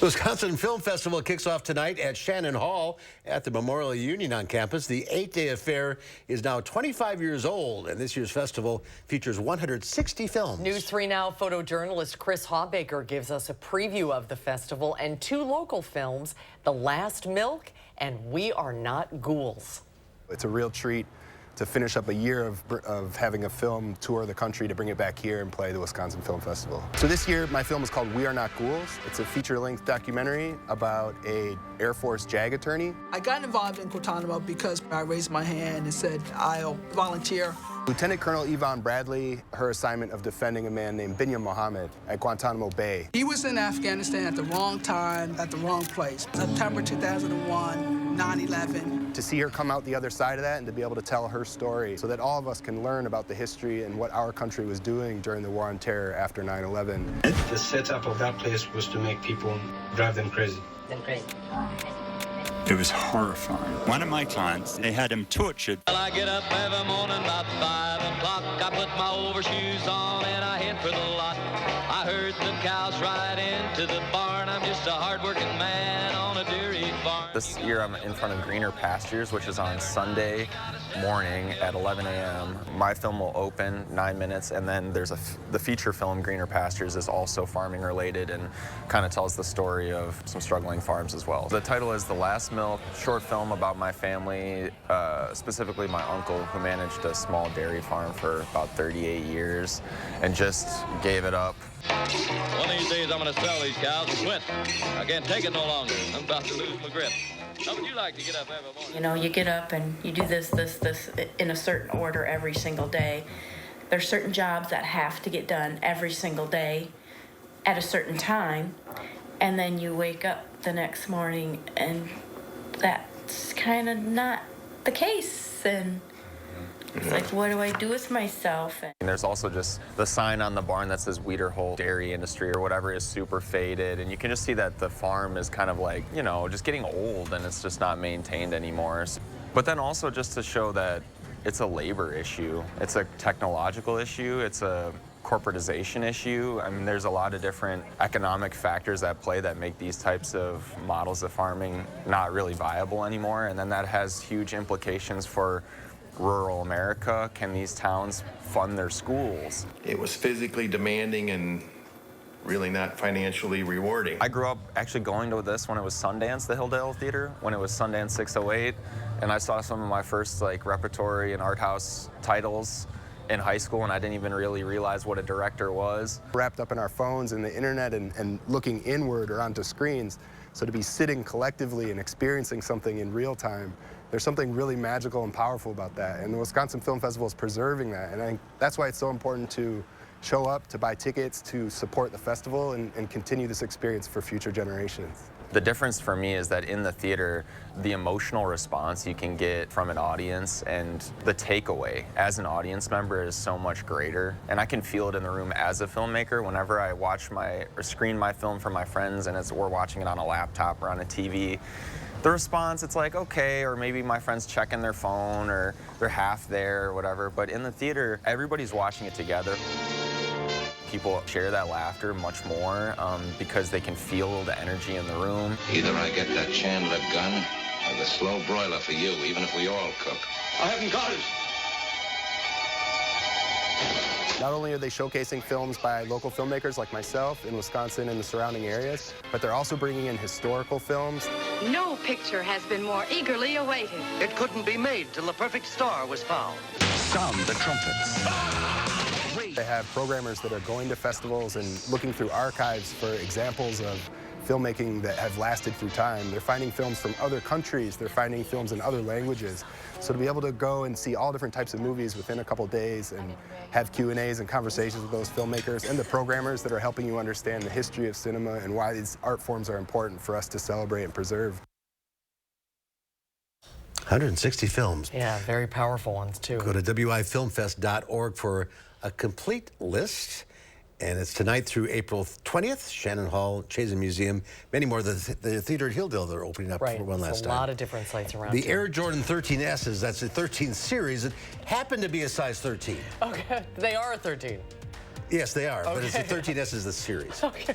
Wisconsin Film Festival kicks off tonight at Shannon Hall at the Memorial Union on campus. The 8-day affair is now 25 years old, and this year's festival features 160 films. News 3 Now photojournalist Chris Hawbaker gives us a preview of the festival and two local films, The Last Milk and We Are Not Ghouls. It's a real treat to finish up a year of having a film tour the country to bring it back here and play the Wisconsin Film Festival. So this year, my film is called We Are Not Ghouls. It's a feature-length documentary about a Air Force JAG attorney. I got involved in Guantanamo because I raised my hand and said, I'll volunteer. Lieutenant Colonel Yvonne Bradley, her assignment of defending a man named Binyam Mohammed at Guantanamo Bay. He was in Afghanistan at the wrong time, at the wrong place. September 2001, 9/11. To see her come out the other side of that and to be able to tell her story so that all of us can learn about the history and what our country was doing during the war on terror after 9/11. The setup of that place was to make people, drive them crazy. It was horrifying. One of my clients, they had him tortured. Well, I get up every morning about 5 o'clock. I put my overshoes on and I head for the lot. I herd the cows right into the barn. I'm just a hard-working man on a dairy farm. This year I'm in front of Greener Pastures, which is on Sunday morning at 11 a.m. My film will open 9 minutes, and then there's the feature film Greener Pastures is also farming related and kind of tells the story of some struggling farms as well. The title is The Last Milk, short film about my family, specifically my uncle who managed a small dairy farm for about 38 years and just gave it up. One of these days I'm going to sell these cows and quit. I can't take it no longer. I'm about to lose my grip. How would you like to get up every morning? You know, you get up and you do this in a certain order every single day. There's certain jobs that have to get done every single day at a certain time, and then you wake up the next morning and that's kind of not the case, and it's like, what do I do with myself? And there's also just the sign on the barn that says Wiederholt Dairy Industry or whatever is super faded, and you can just see that the farm is kind of like, you know, just getting old and it's just not maintained anymore. But then also just to show that it's a labor issue, it's a technological issue, it's a corporatization issue. I mean, there's a lot of different economic factors at play that make these types of models of farming not really viable anymore, and then that has huge implications for rural America. Can these towns fund their schools? It was physically demanding and really not financially rewarding. I grew up actually going to this when it was Sundance, the Hilldale Theater, when it was Sundance 608, and I saw some of my first repertory and art house titles in high school, and I didn't even really realize what a director was. Wrapped up in our phones and the internet and looking inward or onto screens, so to be sitting collectively and experiencing something in real time, there's something really magical and powerful about that, and the Wisconsin Film Festival is preserving that, and I think that's why it's so important to show up, to buy tickets, to support the festival, and continue this experience for future generations. The difference for me is that in the theater, the emotional response you can get from an audience and the takeaway as an audience member is so much greater. And I can feel it in the room as a filmmaker whenever I watch or screen my film for my friends and we're watching it on a laptop or on a TV. The response, it's like, okay, or maybe my friend's checking their phone or they're half there or whatever. But in the theater, everybody's watching it together. People share that laughter much more because they can feel the energy in the room. Either I get that Chandler gun or the slow broiler for you, even if we all cook. I haven't got it. Not only are they showcasing films by local filmmakers like myself in Wisconsin and the surrounding areas, but they're also bringing in historical films. No picture has been more eagerly awaited. It couldn't be made till the perfect star was found. Sound the trumpets. They have programmers that are going to festivals and looking through archives for examples of filmmaking that have lasted through time. They're finding films from other countries. They're finding films in other languages. So to be able to go and see all different types of movies within a couple days and have Q&As and conversations with those filmmakers and the programmers that are helping you understand the history of cinema and why these art forms are important for us to celebrate and preserve. 160 films. Yeah, very powerful ones too. Go to wifilmfest.org for a complete list. And it's tonight through April 20th, Shannon Hall, Chazen Museum, many more. The theater at Hilldale, they're opening up for one last time. A lot of different sites around The here. Air Jordan 13S's, that's the 13th series. It happened to be a size 13. Okay, they are a 13. Yes, they are, but it's the 13S is the series. Okay.